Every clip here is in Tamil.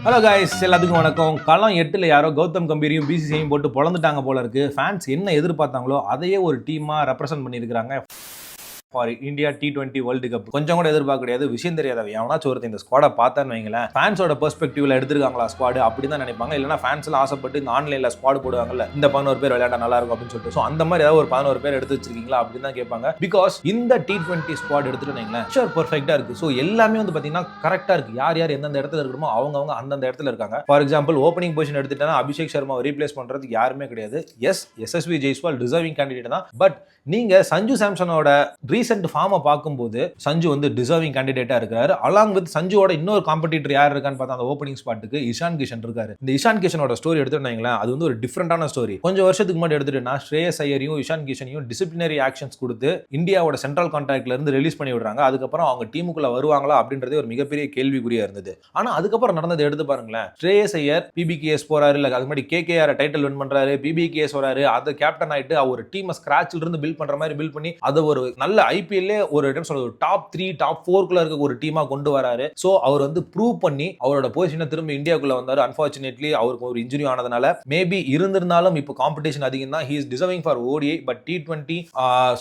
ஹலோ கைஸ், எல்லாத்துக்கும் வணக்கம். களம் 8ல் யாரோ கௌதம் கம்பீரையும் பிசிசியையும் போட்டு பொழந்துட்டாங்க போல இருக்கு. ஃபேன்ஸ் என்ன எதிர்பார்த்தாங்களோ அதையே ஒரு டீமா ரெப்ரசென்ட் பண்ணியிருக்காங்க for India T20 world cup. கொஞ்சம் கூட எதிர்பார்க்க கிடையாது. விஷயம் தெரியாதவன் எவனாச்சும் ஒருத்தர் இந்த ஸ்குவாடை பார்த்தான்னு வைங்களேன், ஃபேன்ஸோட பெர்ஸ்பெக்டிவ்ல எடுத்துருக்காங்களா ஸ்குவாடு அப்படின்னு தான் நினைப்பாங்க. இல்லைனா ஃபேன்ஸ் எல்லாம் ஆசைப்பட்டு இந்த ஆன்லைன்ல ஸ்குவாடு போடுவாங்கல்ல, இந்த 11 பேர் விளையாட நல்லா இருக்கும் அப்படின்னு சொல்லிட்டு. ஸோ அந்த மாதிரி ஏதாவது ஒரு 11 பேர் எடுத்து வச்சிருக்கீங்களா அப்படின்னு தான் கேட்பாங்க. பிகாஸ் இந்த T20 ஸ்குவாட் எடுத்துட்டு வைங்களேன், ஷோர் பெர்ஃபெக்டா இருக்கு. ஸோ எல்லாமே வந்து பாத்தீங்கன்னா கரெக்டா இருக்கு. யார் யார் எந்தெந்த இடத்துல இருக்கணுமோ அவங்க அந்தந்த இடத்துல இருக்காங்க. ஃபார் எக்ஸாம்பிள் ஓப்பனிங் பொசிஷன் எடுத்துட்டா அபிஷேக் சர்மாவை ரீப்ளேஸ் பண்றதுக்கு யாருமே கிடையாது. Yes, SSV Jaiswal deserving candidate தான். பட் நீங்க சஞ்சு சாம்சனோட ரீசெண்ட் ஃபார்மை பார்க்கும்போது சஞ்சு வந்து டிசர்விங் கேண்டிடேட்டா இருக்காரு. அலாங் வித் சஞ்சுவோட இன்னொரு காம்படிட்டர் யார் இருக்கான்னு பார்த்தா அந்த ஓப்பனிங் ஸ்பாட்டுக்கு இஷான் கிஷன் இருக்காரு. இந்த இஷான் கிஷனோட ஸ்டோரி எடுத்துட்டீங்களா, அது வந்து ஒரு டிஃபரெண்டான ஸ்டோரி. கொஞ்சம் வருஷத்துக்கு முன்னாடி எடுத்துட்டா ஸ்ரேயஸ் ஐயரையும் இஷான் கிஷனையும் டிசிப்ளினரி ஆக்ஷன்ஸ் கொடுத்து இந்தியாவோட சென்ட்ரல் கான்ட்ராக்ட்ல இருந்து ரிலீஸ் பண்ணி விடுறாங்க. அதுக்கப்புறம் அவங்க டீமுக்குள்ள வருவாங்களா அப்படின்றதே ஒரு மிகப்பெரிய கேள்விக்குறியா இருந்தது. ஆனா அதுக்கப்புறம் நடந்தது எடுத்து பாருங்களேன். ஸ்ரேயஸ் ஐயர் PBKS போறாரு, இல்ல அது மாதிரி KKR டைட்டில் வின் பண்றாரு, PBKS வராரு, அது கேப்டன் ஆயிட்டு அவர் டீமை ஸ்கிராச்ல இருந்து பில்ட் பண்ற மாதிரி பில்ட் பண்ணி அதை ஒரு நல்ல IPL ஒரு டாப் 3 டாப் 4 இருக்க ஒரு டீமா கொண்டு வராரு. சோ அவர் வந்து ப்ரூவ் பண்ணி அவரோட பொசிஷனை திரும்ப இந்தியாவுக்குள்ள வந்தாரு. அன்பார்ச்சுனேட்லி அவருக்கு ஒரு இன்ஜுரி ஆனதுனால மேபி இருந்திருந்தாலும் இப்போ காம்படிஷன் அதிகம் தான். He is deserving for ODI. But T20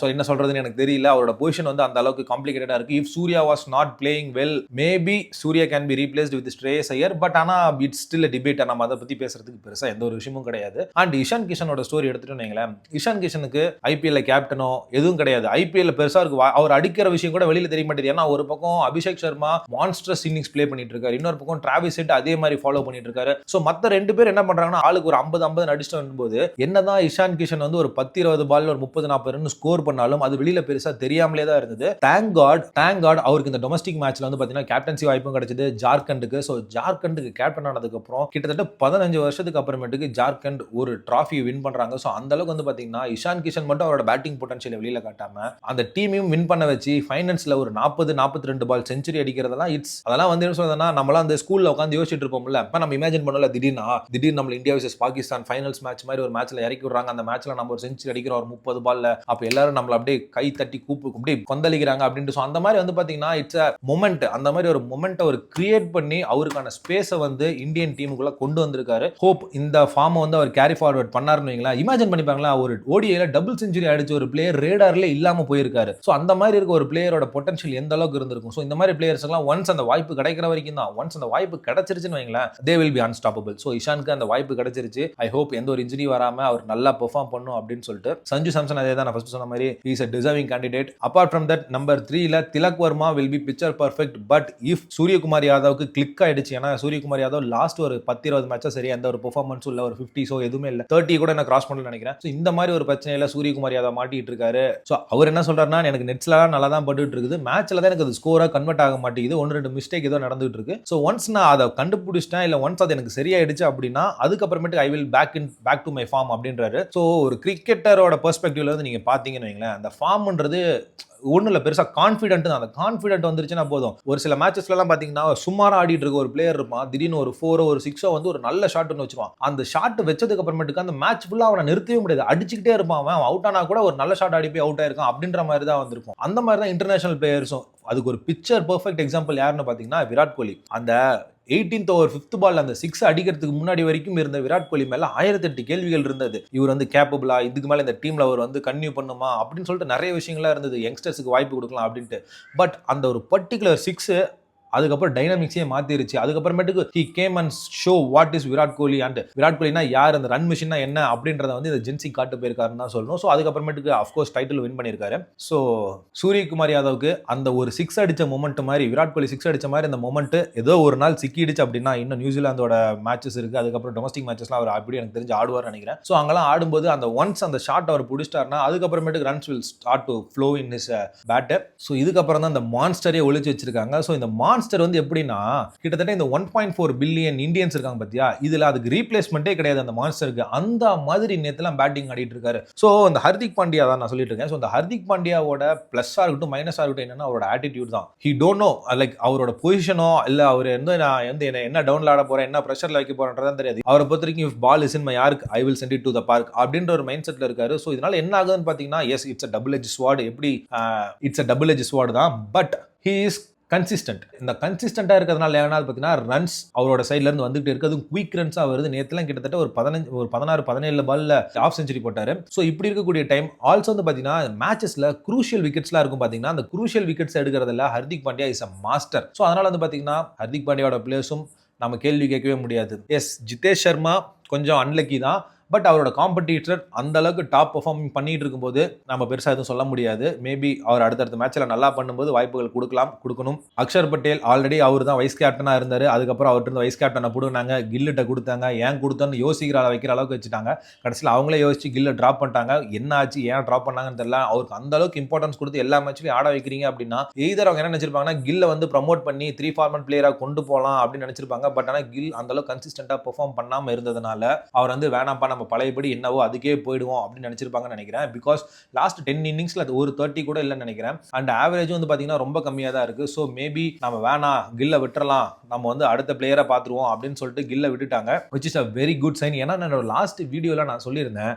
so என்ன சொல்றதுன்னு எனக்கு தெரியல. அவரோட பொசிஷன் வந்து அந்த அளவுக்கு காம்ப்ளிகேட்டடா இருக்கு. If Surya was not playing well, maybe Surya can be replaced with Shreyas Iyer. But ஆனா இட்ஸ் ஸ்டில் a debate. நம்ம அதை பத்தி பேசுறதுக்கு பெருசா எந்த ஒரு விஷயமும் கிடையாது. அண்ட் இஷான் கிஷனோட ஸ்டோரி எடுத்துட்டு வைங்களேன், இஷான் கிஷனுக்கு IPL கேப்டனோ எதுவும் கிடையாது. IPL பெருசா இருக்கு. அவர் அடிக்கிற விஷயம் கூட வெளியில தெரிய மாட்டேங்குது. ஏன்னா ஒரு பக்கம் Abhishek Sharma monsters innings play பண்ணிட்டு இருக்காரு, இன்னொரு பக்கம் டிராவிஸ் ஹெட் அதே மாதிரி ஃபாலோ பண்ணிட்டு இருக்காரு. சோ மத்த ரெண்டு பேர் என்ன பண்றாங்கன்னா ஆளுக்கு ஒரு 50-50 அடிச்சுட்டு வரும்போது என்னதான் இஷான் கிஷன் வந்து ஒரு 10-20 பால்ல ஒரு 30-40 ரன் ஸ்கோர் பண்ணாலும் அது வெளியில பெருசா தெரியாமலே தான் இருந்தது. தேங்க் காட் அவருக்கு இந்த டொமஸ்டிக் மேட்ச்ல வந்து பாத்தீங்கன்னா கேப்டன்சி வாய்ப்பும் கிடைச்சது ஜார்க்கண்டுக்கு. சோ ஜார்க்கண்டுக்கு கேப்டன் ஆனதுக்கு அப்புறம் கிட்டத்தட்ட 15 வருஷத்துக்கு அப்புறமேட்டுக்கு ஜார்க்கண்ட் ஒரு டிராஃபி வின் பண்றாங்க. சோ அந்த அளவுக்கு வந்து பாத்தீங்கன்னா இஷான் கிஷன் மட்டும் அவரோட பேட்டிங் பொட்டன்ஷியல் வெளியில காட்டாம அந்த டீமையும் வின் பண்ண வச்சு ஃபைனல்ஸ்ல ஒரு 40-42 பால் செஞ்சுரி அடிக்கிறதெல்லாம் அதெல்லாம் வந்து என்ன சொல்றதுன்னா நம்மளாம் அந்த ஸ்கூல்ல உட்காந்து யோசிச்சுட்டு இருப்போம்ல. அப்ப நம்ம இமேஜின் பண்ணல, திடீர்னு நம்ம India vs Pakistan finals match மாதிரி ஒரு மேட்ச்ல இறக்கி விடுறாங்க. அந்த மேட்ச்ல நம்ம ஒரு செஞ்சுரி அடிக்கிறோம் ஒரு 30 பால்ல. அப்ப எல்லாரும் நம்மள அப்படியே கை தட்டி அப்படியே கொந்தளிக்கிறாங்க அப்படின்ட்டு. அந்த மாதிரி வந்து பாத்தீங்கன்னா இட்ஸ் அ மொமெண்ட். அந்த மாதிரி ஒரு மொமெண்ட்டை ஒரு கிரியேட் பண்ணி அவருக்கான ஸ்பேஸை வந்து இந்தியன் டீமுக்குள்ள கொண்டு வந்திருக்காரு. ஹோப் இந்த ஃபார்மை வந்து அவர் கேரி ஃபார்வர்ட் பண்ணாருன்னு வைங்களேன். இமேஜின் பண்ணிப்பாங்களா, ஒரு ODIல டபுள் செஞ்சுரி அடிச்ச ஒரு பிளேயர் ரேடார்ல இல்லாம போயிருக்காரு. சோ அந்த மாதிரி இருக்க ஒரு பிளேயரோட பொட்டன்ஷியல் எந்த அளவுக்கு இருந்திருக்கும். சோ இந்த மாதிரி பிளேயர்ஸ் எல்லாம் ஒன்ஸ் அந்த வாய்ப்பு கிடைக்கிற வரைக்கும் தான். ஒன்ஸ் அந்த வாய்ப்பு கிடைச்சிருச்சுன்னு வைங்களேன், they will be unstoppable. So இஷானுக்கு அந்த வாய்ப்பு கிடைச்சிருச்சு. ஐ ஹோப் எந்த ஒரு இன்ஜுரி வராம அவர் நல்லா பெர்ஃபார்ம் பண்ணும் அப்படின்னு சொல்லிட்டு. சஞ்சு சாம்சன் அதே தான் நான் ஃபர்ஸ்ட் சொன்ன மாதிரி he is a deserving candidate. apart from that number 3ல Tilak Varma will be picture perfect. But if Suryakumar யாதவுக்கு கிளிக் ஆயிடுச்சு, ஏன்னா சூரியகுமார் யாதவ் லாஸ்ட் ஒரு 10-20 மேட்சா சரியா எந்த ஒரு பெர்ஃபார்மன்ஸும் இல்ல, ஒரு 50 எதுவுமே இல்ல, 30 கூட நான் கிராஸ் பண்ணல நினைக்கிறேன். சோ இந்த மாதிரி ஒரு பிரச்சனையில சூரியகுமார் யாதவ் மாட்டிட்டு இருக்காரு. சோ அவர் என்ன சொல்றாருன்னா, எனக்கு நெட்ஸ்லாம் நல்லா தான் பட்டுட்டு இருக்குது, மேட்ச்ல தான் எனக்கு அது ஸ்கோரா கன்வெர்ட் ஆக மாட்டேங்குது, 1-2 மிஸ்டேக் ஏதோ நடந்துட்டு இருக்கு. சோ ஒன்ஸ் நான் அதை கண்டுபிடிச்சிட்டேன், இல்ல ஒன்ஸ் அது எனக்கு சரியாயிடுச்சு அப்படின்னா அதுக்கப்புறமேட்டு I will back to my form அப்படின்றாரு. சோ ஒரு கிரிக்கெட்டரோட பெர்ஸ்பெக்டிவ்ல இருந்து நீங்க பாத்தீங்கன்னு வைங்களேன், அந்த ஃபார்ம்ன்றது ஒன்றும் இல்லை, பெருசாக கான்ஃபிடென்ட் தான். அந்த கான்ஃபிடென்ட் வந்துருச்சுன்னா போதும். ஒரு சில மேட்சஸ்லாம் பார்த்தீங்கன்னா சுமாராக ஆடிட்டு இருக்க ஒரு பிளேயர் இருப்பான், திடீர்னு ஒரு 4 ஒரு 6 வந்து ஒரு நல்ல ஷாட் ஒன்று வச்சுருவான். அந்த ஷாட் வச்சதுக்கு அப்புறமேட்டுக்கு அந்த மேட்ச் ஃபுல்லாக அவனை நிறுத்தவே முடியாது, அடிச்சுக்கிட்டே இருப்பான். அவன் அவுட் ஆனா கூட ஒரு நல்ல ஷாட் அடிப்பி அவுட் ஆயிருக்கான் அப்படின்ற மாதிரி தான் வந்திருக்கும். அந்த மாதிரி தான் இன்டர்நேஷனல் பிளேயர்ஸும். அதுக்கு ஒரு பிக்சர் பெர்ஃபெக்ட் எக்ஸாம்பிள் யாருன்னு பார்த்தீங்கன்னா விராட் கோலி. அந்த 18th ஓவர் 5th பால் அந்த 6 அடிக்கிறதுக்கு முன்னாடி வரைக்கும் இருந்த விராட் கோலி மேல 1008 கேள்விகள் இருந்தது. இவர் வந்து கேப்பபிளா, இதுக்கு மேல இந்த டீம்ல அவர் வந்து கன்டினியூ பண்ணுமா அப்படின்னு சொல்லிட்டு நிறைய விஷயங்களா இருந்தது. யங்ஸ்டர்ஸ்க்கு வாய்ப்பு கொடுக்கலாம் அப்படின்ட்டு. பட் அந்த ஒரு பர்டிகுலர் 6 அதுக்கப்புறம் டைனாமிக்ஸே மாத்திருச்சு. அதுக்கப்புறமேட்டுக்கு he came and show what is Virat Kohli and Virat கோலினா யார், அந்த ரன் மிஷினா என்ன அப்படின்றத வந்து இந்த ஜென்சி காட்டு போயிருக்காருன்னு தான் சொல்லணும். ஸோ அதுக்கப்புறமேட்டுக்கு அஃப்கோர்ஸ் டைட்டில் வின் பண்ணியிருக்காரு. ஸோ சூரியகுமார் யாதவுக்கு அந்த ஒரு 6 அடிச்ச மொமெண்ட் மாதிரி, விராட் கோலி 6 அடிச்ச மாதிரி அந்த மொமெண்ட் ஏதோ ஒரு நாள் சிக்கிடுச்சு அப்படின்னா, இன்னும் நியூசிலாந்தோட மேட்சஸ் இருக்கு, அதுக்கப்புறம் டொமஸ்டிக் மேட்சஸ்லாம் அவர் அப்படி எனக்கு தெரிஞ்சு ஆடுவார் நினைக்கிறேன். ஸோ அங்கெல்லாம் ஆடும்போது அந்த ஒன்ஸ் அந்த ஷாட் அவர் பிடிச்சிட்டாருன்னா அதுக்கப்புறமேட்டுக்கு runs will start to flow in his batter. So இதுக்கப்புறம் தான் அந்த மான்ஸ்டரே ஒழிச்சு வச்சிருக்காங்க. ஸோ இந்த மான்ஸ்டர் வந்து எப்படின்னா கிட்டத்தட்ட இந்த 1.4 பில்லியன் இந்தியன்ஸ் இருக்காங்க பாத்தியா, இதுல அதுக்கு ரீப்ளேஸ்மெண்டே கிடையாது அந்த மான்ஸ்டருக்கு. அந்த மாதிரி நேத்துலாம் பேட்டிங் ஆடிட்டு இருக்காரு. சோ அந்த ஹர்திக் பாண்டியா தான் நான் சொல்லிட்டு இருக்கேன். சோ அந்த ஹர்திக் பாண்டியாவோட பிளஸ்ஸா இருக்கட்டும் மைனஸா இருக்கட்டும் என்னன்னா அவரோட ஆட்டிடியூட் தான். ஹி டோன்ட் நோ லைக் அவரோட பொசிஷனோ இல்ல அவர் என்ன டவுன்ல ஆட போறேன், என்ன பிரஷர்ல வைக்க போறேன்றதான் தெரியாது. அவரை பொறுத்த வரைக்கும் if ball is in my arc I will send it to the park அப்படின்ற ஒரு மைண்ட் செட்ல இருக்காரு. சோ இதனால என்ன ஆகுதுன்னு பாத்தீங்கன்னா, S it's a double edged sword. எப்படி it's a double edged sword தான். But he is consistent. இந்த கன்சிஸ்டண்டா இருக்கிறதுனால என்ன பார்த்தீங்கன்னா ரன்ஸ் அவரோட சைட்ல இருந்து வந்துகிட்டே இருக்கு. அதுவும் குயிக் ரன்ஸா வருது. நேத்துலாம் கிட்டத்தட்ட ஒரு 16 17 பால்ல ஆஃப் செஞ்சுரி போட்டாரு. ஸோ இப்படி இருக்கக்கூடிய டைம் ஆல்சோ வந்து பார்த்தீங்கன்னா மேட்சஸ்ல குரூஷியல் விக்கெட்ஸ்லாம் இருக்கும் பார்த்தீங்கன்னா அந்த குரூஷியல் விக்கெட்ஸ் எடுக்கிறதுல Hardik Pandya is a master. So அதனால வந்து பார்த்தீங்கன்னா ஹர்திக் பாண்டியாவோட பிளேயர்ஸும் நம்ம கேள்வி கேட்கவே முடியாது. எஸ், ஜிதேஷ் சர்மா கொஞ்சம் அன்லக்கி தான். பட் அவரோட காம்படிட்டர் அந்த அளவுக்கு டாப் பெர்ஃபார்மிங் பண்ணிட்டு இருக்கும்போது நம்ம பெருசாக எதுவும் சொல்ல முடியாது. மேபி அவர் அடுத்தடுத்த மேட்ச்ல நல்லா பண்ணும்போது வாய்ப்புகள் கொடுக்கணும். அக்ஷர் பட்டேல் ஆல்ரெடி அவர் தான் வைஸ் கேப்டனா இருந்தாரு. அதுக்கப்புறம் அவர்கிட்ட இருந்து வைஸ் கேப்டனை புடுங்கினாங்க, கில்லிட்ட கொடுத்தாங்க. ஏன் கொடுத்தோன்னு யோசிக்கிற வைக்கிற அளவுக்கு வச்சுட்டாங்க. கடைசியில் அவங்களே யோசிச்சு கில்ல டிராப் பண்ணிட்டாங்க. என்ன ஆச்சு, ஏன் டிராப் பண்ணாங்கன்னு தெரியல. அவருக்கு அந்த அளவுக்கு இம்பார்ட்டன்ஸ் கொடுத்து எல்லா மேட்ச்லயும் ஆட வைக்கிறீங்க அப்படின்னா எய்தர் அவங்க என்ன நினைச்சிருப்பாங்கன்னா கில்ல வந்து ப்ரமோட் பண்ணி 3 ஃபார்மட் பிளேயரா கொண்டு போகலாம் அப்படின்னு நினைச்சிருப்பாங்க. பட் ஆனால் கில் அந்த அளவுக்கு கன்சிஸ்டன்டா பெர்ஃபார்ம் பண்ணாம இருந்ததுனால அவர் வந்து வேணாம்ப்பா நம்ம பழையபடி என்னவோ அதுக்கே போயிடுவோம் அப்படின்னு நினைச்சிருப்பாங்கன்னு நினைக்கிறேன். பிகாஸ் லாஸ்ட் 10 இன்னிங்ஸ்ல அது ஒரு 30 கூட இல்லைன்னு நினைக்கிறேன். அண்ட் ஆவரேஜ் வந்து பாத்தீங்கன்னா ரொம்ப கம்மியா தான் இருக்கு. ஸோ மேபி நம்ம வேணாம் கில்ல விட்டுறலாம், நம்ம வந்து அடுத்த பிளேயரை பார்த்துருவோம் அப்படின்னு சொல்லிட்டு கில்ல விட்டுட்டாங்க. Which is a very good sign. ஏன்னா என்னோட லாஸ்ட் வீடியோல நான் சொல்லியிருந்தேன்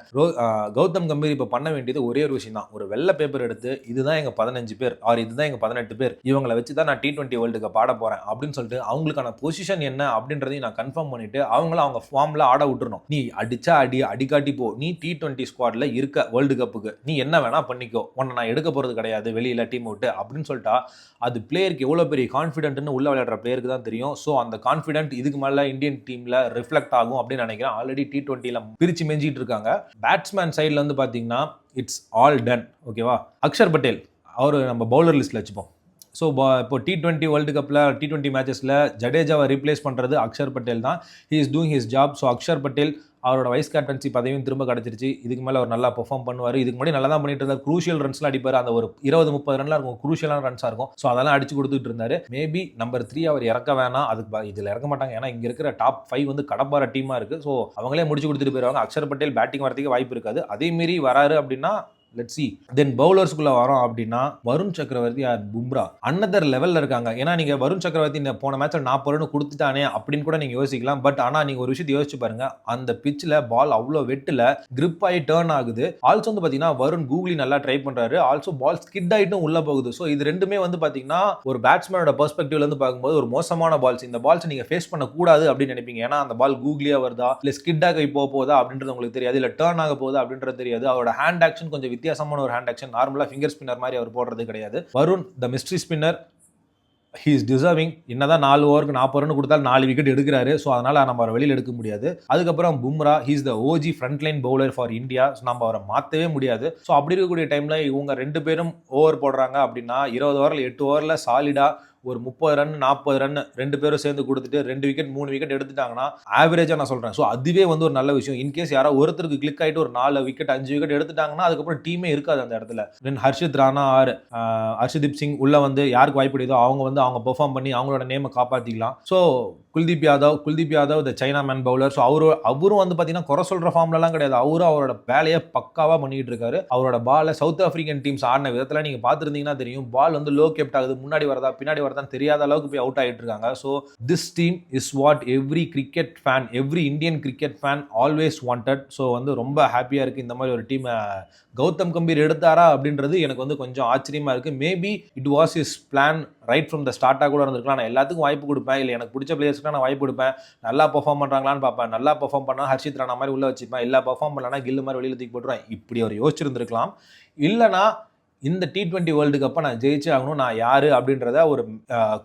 கௌதம் கம்பீர் இப்போ பண்ண வேண்டியது ஒரே ஒரு விஷயம் தான். ஒரு வெள்ளை பேப்பர் எடுத்து இதுதான் எங்க 15 பேர் ஆர் இதுதான் எங்க 18 பேர், இவங்களை வச்சு தான் நான் T20 வேர்ல்டு கப் ஆட போறேன் அப்படின்னு சொல்லிட்டு அவங்களுக்கான பொசிஷன் என்ன அப்படின்றதையும் நான் கன்ஃபார்ம் பண்ணிட்டு அவங்கள அவங்க ஃபார்ம்ல ஆட விட்டுறணும். நீ அடிச்சா அடிக்காட்டி போ, நீ T20 ஸ்குவாட்ல இருக்க வேர்ல்டு கப்புக்கு நீ என்ன வேணா பண்ணிக்கோ, உன்னை நான் எடுக்க போறது கிடையாது வெளியில டீம் விட்டு அப்படின்னு சொல்லிட்டா அது பிளேயருக்கு எவ்வளவு பெரிய கான்ஃபிடென்ட்னு உள்ள விளையாடுற பிளேயருக்கு தான் தெரியும். ஸோ அந்த கான்ஃபிடென்ட் இதுக்கு மேல இந்தியன் டீம்ல ரிஃப்ளெக்ட் ஆகும் அப்படின்னு நினைக்கிறேன். ஆல்ரெடி T20ல பிரிச்சு மேஞ்சிட்டு இருக்காங்க. பேட்ஸ்மேன் சைட்ல வந்து பாத்தீங்கன்னா இட்ஸ் ஆல் டன். ஓகேவா, அக்ஷர் பட்டேல் அவர் நம்ம பவுலர் லிஸ்ட்ல வச்சுப்போம். ஸோ இப்போ T20 வேர்ல்டு கப்பில் T20 மேட்சஸில் ஜடேஜாவை ரீப்ளேஸ் பண்ணுறது அக்ஷர் பட்டேல் தான். He is doing his job. So Axar Patel அவரோட வைஸ் கேப்டன்சி பதவியும் திரும்ப கிடச்சிருச்சு. இதுக்கு மேலே அவர் நல்லா பெர்ஃபார்ம் பண்ணுவார். இதுக்கு முன்னாடி நல்லா தான் பண்ணிட்டு இருந்தார். குரூஷியல் ரன்ஸ்லாம் அடிப்பார். அந்த ஒரு 20-30 ரன்லாம் இருக்கும், குரூஷியலான ரன்ஸாக இருக்கும். ஸோ அதெல்லாம் அடிச்சு கொடுத்துட்டு இருந்தாரு. மேபி நம்பர் 3 அவர் இறக்க வேணாம், அதுக்கு இதில் இறக்க மாட்டாங்க. ஏன்னா இங்கே இருக்கிற டாப் 5 வந்து கடப்பார டீமாக இருக்குது. ஸோ அவங்களே முடிச்சு கொடுத்துட்டு போயிடுவாங்க. அக்ஷர் பட்டேல் பேட்டிங் வரதுக்கு வாய்ப்பு இருக்காது. அதே மீறி வராரு அப்படின்னா லெட்ஸ் சி. தென் பவுலர்ஸ்குள்ள வரோம் அப்படின்னா வருண் சக்கரவர்த்தி ஆர் பும்ரா அனதர் லெவல்ல இருக்காங்க. ஏன்னா நீங்க வருண் சக்கரவர்த்தி இந்த போன மேட்ச்ல 40 ரன் கொடுத்துட்டானே அப்படின்னு கூட நீங்க யோசிக்கலாம். பட் ஆனா நீங்க ஒரு விஷயத்தை யோசிச்சு பாருங்க, அந்த பிட்ச்ல பால் அவ்வளோ வெட்டுல கிரிப் ஆகி டர்ன் ஆகுது. ஆல்சோ வந்து பாத்தீங்கன்னா வருண் கூகுளி நல்லா ட்ரை பண்றாரு. ஆல்சோ பால் ஸ்கிட் ஆயிட்டும் உள்ள போகுது. ஸோ இது ரெண்டுமே வந்து பாத்தீங்கன்னா ஒரு பேட்ஸ்மேனோட பெர்ஸ்பெக்டிவ்ல இருந்து பார்க்கும்போது ஒரு மோசமான பால்ஸ். இந்த பால்ஸ் நீங்க ஃபேஸ் பண்ண கூடாது அப்படின்னு நினைப்பீங்க. ஏன்னா அந்த பால் கூகுளியா வருதா இல்ல ஸ்கிட் ஆகி போதா அப்படின்றது உங்களுக்கு தெரியாது, இல்ல டர்ன் ஆக போதா அப்படின்றது தெரியாது. அவரோட ஹேண்ட் ஆக்ஷன் கொஞ்சம் வித்தியாசமான ஒரு ஹேண்ட் ஆக்ஷன். நார்மலா ஃபிங்கர் ஸ்பின்னர் மாதிரி அவர் போடுறது கிடையாது. Varun the mystery spinner, he is deserving. என்னதான் 4 ஓவருக்கு 40 ரன் கொடுத்தாலும் 4 விக்கெட் எடுக்கிறாரு. ஸோ அதனால நம்ம அவரை வெளியில் எடுக்க முடியாது. அதுக்கப்புறம் Bumrah, he is the OG front line bowler for India. So நம்ம அவரை மாற்றவே முடியாது. ஸோ அப்படி இருக்கக்கூடிய டைம்ல இவங்க 2 பேரும் ஓவர் போடுறாங்க அப்படின்னா 20 ஓவரில் 8 ஓவரில் சாலிடா ஒரு 30 ரன் 40 ரன் 2 பேரும் சேர்ந்து கொடுத்துட்டு 2 விக்கெட் 3 விக்கெட் எடுத்துட்டாங்கன்னா ஆவரேஜா நான் சொல்றேன். ஸோ அதுவே வந்து ஒரு நல்ல விஷயம். இன்கேஸ் யாரோ ஒருத்தருக்கு கிளிக் ஆகிட்டு ஒரு 4 விக்கெட் 5 விக்கெட் எடுத்துட்டாங்கன்னா அதுக்கப்புறம் டீமே இருக்காது அந்த இடத்துல. தென் ஹர்ஷித் ராணா ஆர் ஹர்ஷதீப் சிங் உள்ள வந்து யாருக்கு வாய்ப்பு கிடையாதோ அவங்க வந்து அவங்க பெர்ஃபார்ம் பண்ணி அவங்களோட நேமை காப்பாற்றிக்கலாம். ஸோ குல்தீப் யாதவ் த சைனா மேன் பவுலர். ஸோ அவரும் வந்து பார்த்தீங்கன்னா குறை சொல்ற ஃபார்ம்லாம் கிடையாது. அவரும் அவரோட வேலையை பக்காவாக பண்ணிட்டு இருக்காரு. அவரோட பாலை சவுத் ஆப்பிரிக்கன் டீம்ஸ் ஆடின விதத்தில் நீங்கள் பார்த்துருந்தீங்கன்னா தெரியும். பால் வந்து லோ கெப்ட் ஆகுது, முன்னாடி வரதா பின்னாடி வரதான் தெரியாத அளவுக்கு போய் அவுட் ஆகிட்டு இருக்காங்க. So this team is what every cricket fan, every Indian cricket fan always wanted. So வந்து ரொம்ப ஹாப்பியாக இருக்குது இந்த மாதிரி ஒரு டீமை கௌதம் கம்பீர் எடுத்தாரா அப்படின்றது எனக்கு வந்து கொஞ்சம் ஆச்சரியமா இருக்குது. Maybe it was is plan right from the ஸ்டார்ட்டாக கூட இருந்திருக்கலாம். நான் எல்லாத்துக்கும் வாய்ப்பு கொடுப்பேன், இல்லை எனக்கு பிடிச்ச பிளேயர்ஸ்க்கு நான் வாய்ப்பு கொடுப்பேன். நல்லா பெர்ஃபார்ம் பண்ணுறாங்களான்னு பார்ப்பேன். நல்லா பெர்ஃபார்ம் பண்ணால் ஹர்ஷித் ராணா மாதிரி உள்ள வச்சுப்பேன், இல்லை பெர்ஃபார்ம் பண்ணலன்னா கில்லு மாதிரி வெளியில் தூக்கி போட்டுருவேன். இப்படி அவர் யோசிச்சிருந்திருக்கலாம். இல்லைனா இந்த T20 வேர்ல்டு கப்பை நான் ஜெயிச்சே ஆகணும், நான் யாரு அப்படின்றத ஒரு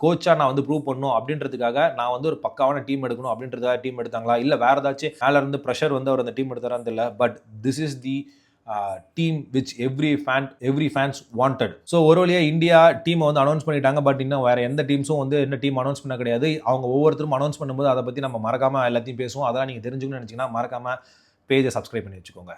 கோச்சா நான் வந்து ப்ரூவ் பண்ணணும் அப்படின்றதுக்காக நான் வந்து ஒரு பக்காவான டீம் எடுக்கணும் அப்படின்றதுக்காக டீம் எடுத்தாங்களா, இல்லை வேற ஏதாச்சும் மேலே இருந்து ப்ரெஷர் வந்து அவர் அந்த டீம் எடுத்தாரான்னு தெரியல. But this is the team which every fans wanted. So ஒரு வழியா இந்தியா டீமை வந்து அனௌன்ஸ் பண்ணிட்டாங்க. பட் இன்னும் வேற எந்த டீம்ஸும் வந்து என்ன டீம் அனௌன்ஸ் பண்ண கிடையாது. அவங்க ஒவ்வொருத்தரும் அனௌன்ஸ் பண்ணும்போது அதை பற்றி நம்ம மறக்காம எல்லாத்தையும் பேசுவோம். அதெல்லாம் நீங்கள் தெரிஞ்சுக்கணும்னு நினச்சிங்கன்னா மறக்காம பேஜை சப்ஸ்கிரைப் பண்ணி வச்சுக்கோங்க.